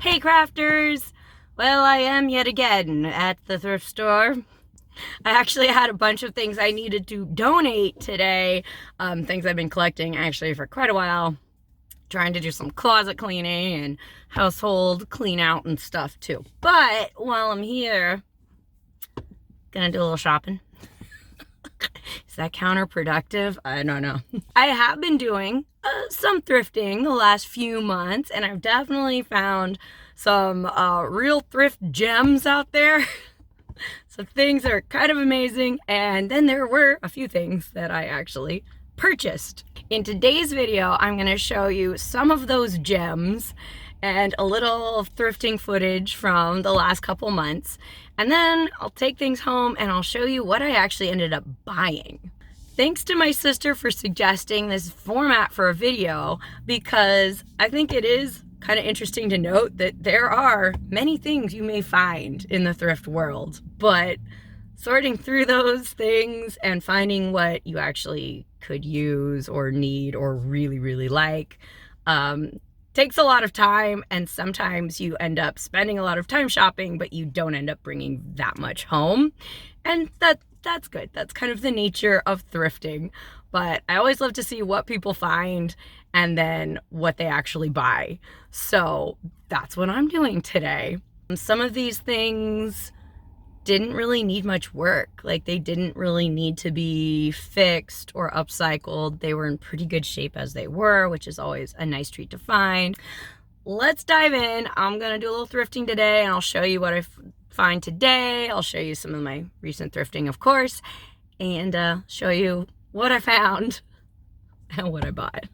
Hey crafters! Well, I am yet again at the thrift store. I actually had a bunch of things I needed to donate today. Things I've been collecting actually for quite a while. Trying to do some closet cleaning and household clean out and stuff too. But while I'm here, gonna do a little shopping. Is that counterproductive? I don't know. I have been doing some thrifting the last few months, and I've definitely found some real thrift gems out there. Some things that are kind of amazing, and then there were a few things that I actually purchased. In today's video, I'm going to show you some of those gems and a little thrifting footage from the last couple months. And then I'll take things home and I'll show you what I actually ended up buying. Thanks to my sister for suggesting this format for a video, because I think it is kind of interesting to note that there are many things you may find in the thrift world, but sorting through those things and finding what you actually could use or need or really like takes a lot of time, and sometimes you end up spending a lot of time shopping, but you don't end up bringing that much home, and that's good. That's kind of the nature of thrifting. But I always love to see what people find and then what they actually buy. So that's what I'm doing today. Some of these things didn't really need much work. Like, they didn't really need to be fixed or upcycled. They were in pretty good shape as they were, which is always a nice treat to find. Let's dive in. I'm gonna do a little thrifting today, and I'll show you what I find today. I'll show you some of my recent thrifting, of course, and show you what I found and what I bought.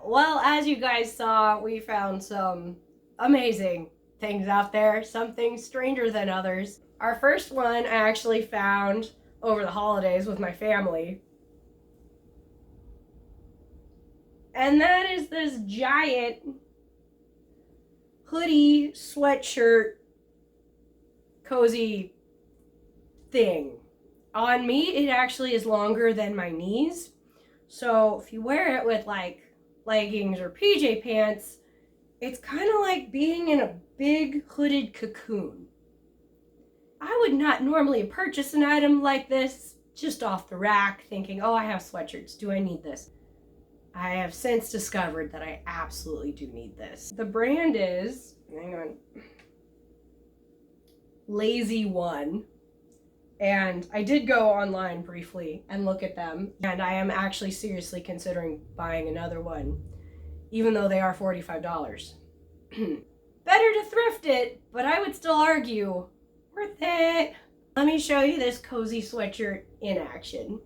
Well, as you guys saw, we found some amazing things out there, some things stranger than others. Our first one I actually found over the holidays with my family. And that is this giant hoodie, sweatshirt, cozy thing. On me, it actually is longer than my knees. So if you wear it with like leggings or PJ pants, it's kind of like being in a big hooded cocoon. I would not normally purchase an item like this just off the rack thinking, oh, I have sweatshirts. Do I need this? I have since discovered that I absolutely do need this. The brand is, hang on, Lazy One. And I did go online briefly and look at them. And I am actually seriously considering buying another one, even though they are $45. Better to thrift it, but I would still argue, worth it. Let me show you this cozy sweatshirt in action.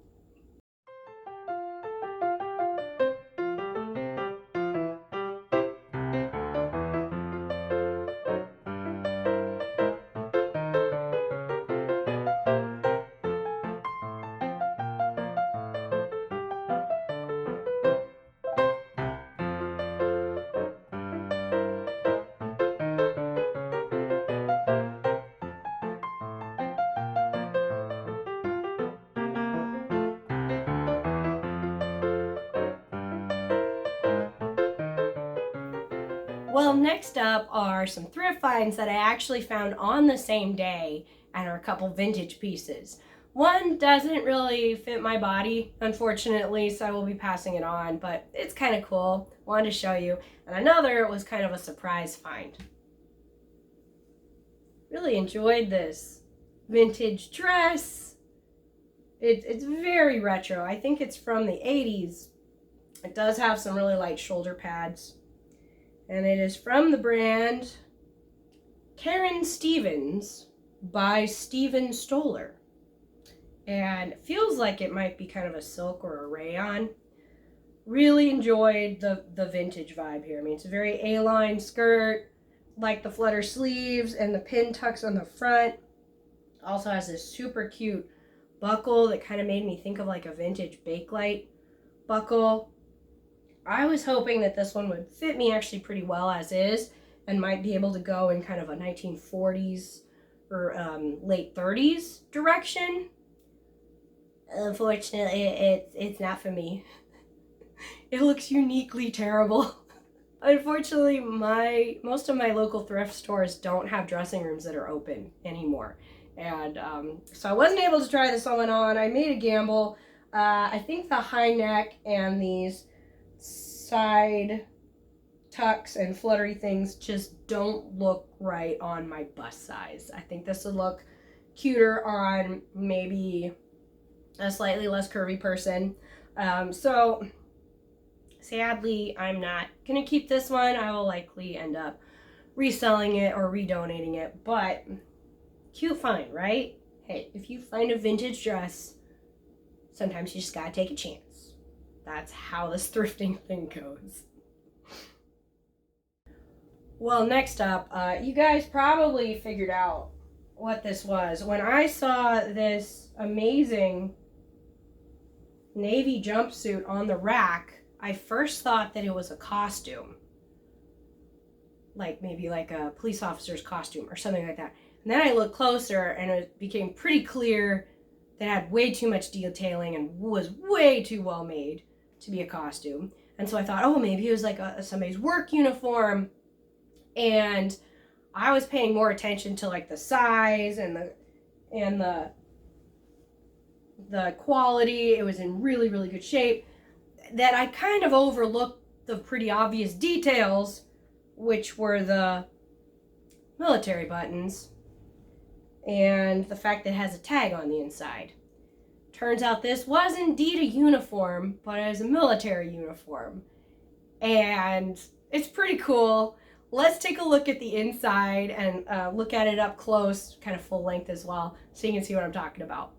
Well, next up are some thrift finds that I actually found on the same day and are a couple vintage pieces. One doesn't really fit my body, unfortunately, so I will be passing it on, but it's kind of cool. Wanted to show you. And another was kind of a surprise find. Really enjoyed this vintage dress. It's very retro. I think it's from the 80s. It does have some really light shoulder pads. And it is from the brand Karen Stevens by Steven Stoller. And it feels like it might be kind of a silk or a rayon. Really enjoyed the vintage vibe here. I mean, it's a very A-line skirt, like the flutter sleeves and the pin tucks on the front. Also has this super cute buckle that kind of made me think of like a vintage Bakelite buckle. I was hoping that this one would fit me actually pretty well as is and might be able to go in kind of a 1940s or late 30s direction. Unfortunately, it's not for me. It looks uniquely terrible. Unfortunately, most of my local thrift stores don't have dressing rooms that are open anymore. And so I wasn't able to try this one on. I made a gamble. I think the high neck and these side tucks and fluttery things just don't look right on my bust size. I think this would look cuter on maybe a slightly less curvy person. So sadly, I'm not gonna keep this one. I will likely end up reselling it or redonating it, but cute find, right? Hey, if you find a vintage dress, sometimes you just gotta take a chance. That's how this thrifting thing goes. Well, next up, you guys probably figured out what this was. When I saw this amazing navy jumpsuit on the rack, I first thought that it was a costume. Like maybe like a police officer's costume or something like that. And then I looked closer and it became pretty clear that it had way too much detailing and was way too well made to be a costume. And so I thought, oh, maybe it was like somebody's work uniform. And I was paying more attention to like the size and the quality. It was in really, really good shape, that I kind of overlooked the pretty obvious details, which were the military buttons and the fact that it has a tag on the inside. Turns out this was indeed a uniform, but it was a military uniform. And it's pretty cool. Let's take a look at the inside and look at it up close, kind of full length as well, so you can see what I'm talking about.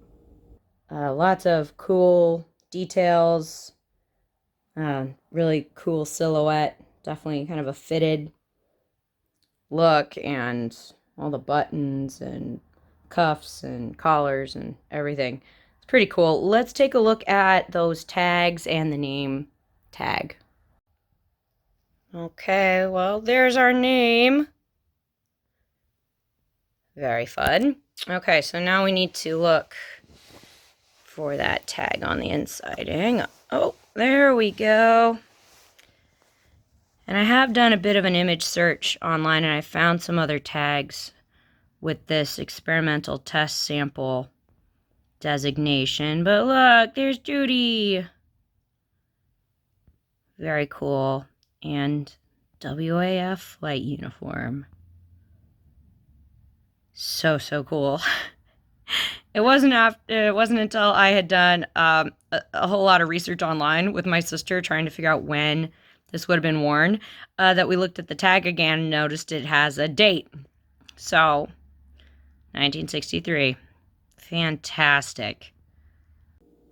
Lots of cool details. Really cool silhouette. Definitely kind of a fitted look, and all the buttons and cuffs and collars and everything. It's pretty cool. Let's take a look at those tags and the name tag. Okay, well, there's our name. Very fun. Okay, so now we need to look for that tag on the inside. Hang on. Oh, there we go. And I have done a bit of an image search online, and I found some other tags with this experimental test sample designation. But look, there's Judy. Very cool. And WAF flight uniform. So cool. It wasn't until I had done a whole lot of research online with my sister trying to figure out when this would have been worn that we looked at the tag again and noticed it has a date. So, 1963. Fantastic.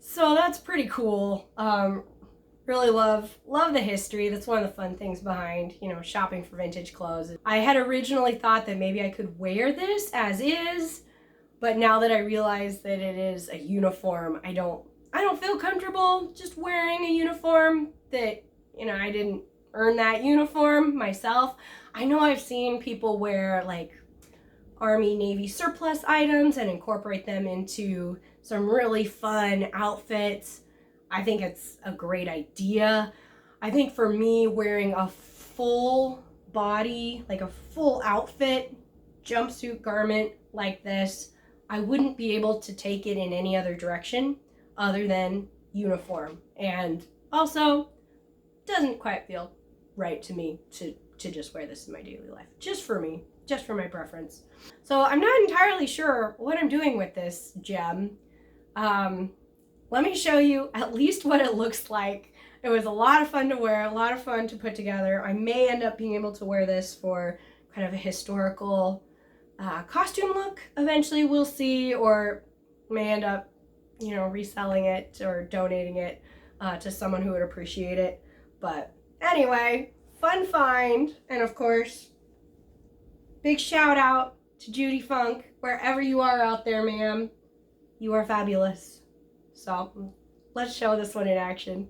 So that's pretty cool. Really love the history. That's one of the fun things behind, shopping for vintage clothes. I had originally thought that maybe I could wear this as is, but now that I realize that it is a uniform, I don't feel comfortable just wearing a uniform that, I didn't earn that uniform myself. I know I've seen people wear like Army, Navy surplus items and incorporate them into some really fun outfits. I think it's a great idea. I think for me, wearing a full body, like a full outfit, jumpsuit garment like this, I wouldn't be able to take it in any other direction other than uniform. And also, doesn't quite feel right to me to just wear this in my daily life. Just for me, just for my preference. So I'm not entirely sure what I'm doing with this gem. Let me show you at least what it looks like. It was a lot of fun to wear, a lot of fun to put together. I may end up being able to wear this for kind of a historical costume look eventually, we'll see, or may end up, reselling it or donating it to someone who would appreciate it. But anyway, fun find, and of course, big shout out to Judy Funk, wherever you are out there, ma'am. You are fabulous. So let's show this one in action.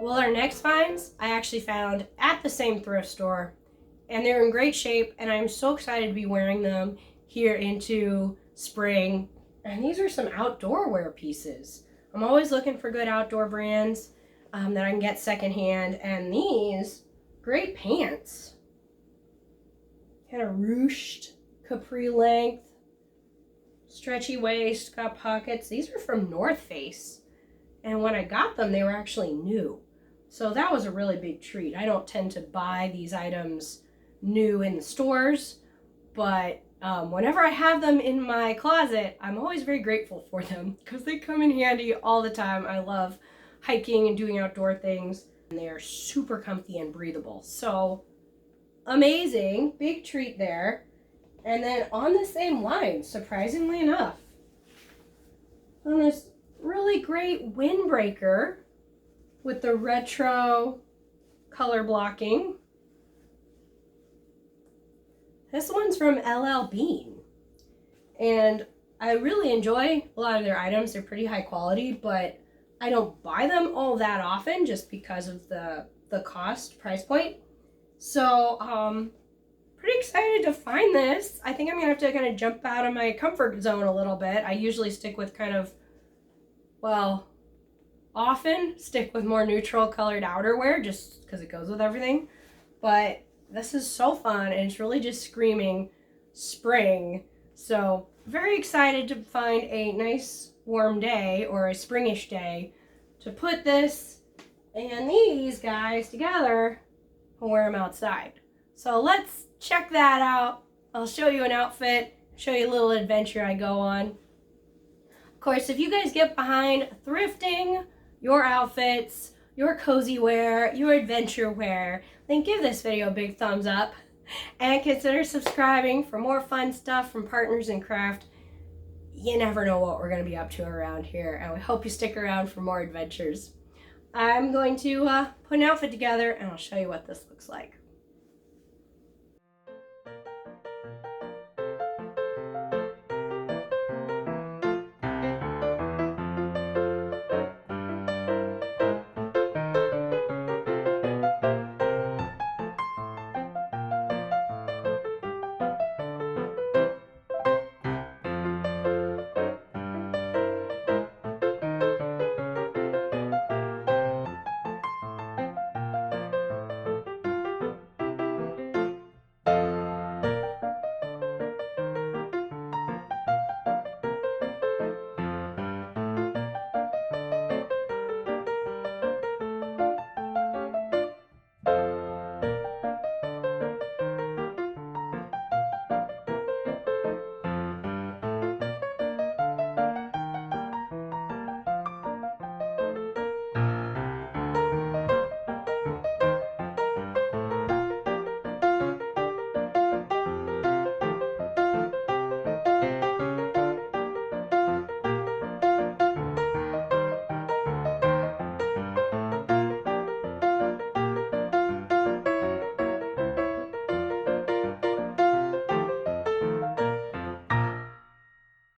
Well, our next finds I actually found at the same thrift store, and they're in great shape, and I'm so excited to be wearing them here into spring. And these are some outdoor wear pieces. I'm always looking for good outdoor brands that I can get secondhand, and these great pants. Kind of ruched capri length, stretchy waist, got pockets. These are from North Face, and when I got them, they were actually new. So that was a really big treat. I don't tend to buy these items new in the stores, but whenever I have them in my closet, I'm always very grateful for them because they come in handy all the time. I love hiking and doing outdoor things, and they are super comfy and breathable. So amazing, big treat there. And then on the same line, surprisingly enough, on this really great windbreaker with the retro color blocking. This one's from LL Bean, and I really enjoy a lot of their items. They're pretty high quality, but I don't buy them all that often just because of the cost price point. So pretty excited to find this. I think I'm gonna have to kind of jump out of my comfort zone a little bit. I usually stick with often stick with more neutral colored outerwear just because it goes with everything. But this is so fun, and it's really just screaming spring. So very excited to find a nice warm day or a springish day to put this and these guys together and wear them outside. So let's check that out. I'll show you an outfit, show you a little adventure I go on. Of course, if you guys get behind thrifting your outfits, your cozy wear, your adventure wear, then give this video a big thumbs up and consider subscribing for more fun stuff from Partners in Craft. You never know what we're going to be up to around here, and we hope you stick around for more adventures. I'm going to put an outfit together and I'll show you what this looks like.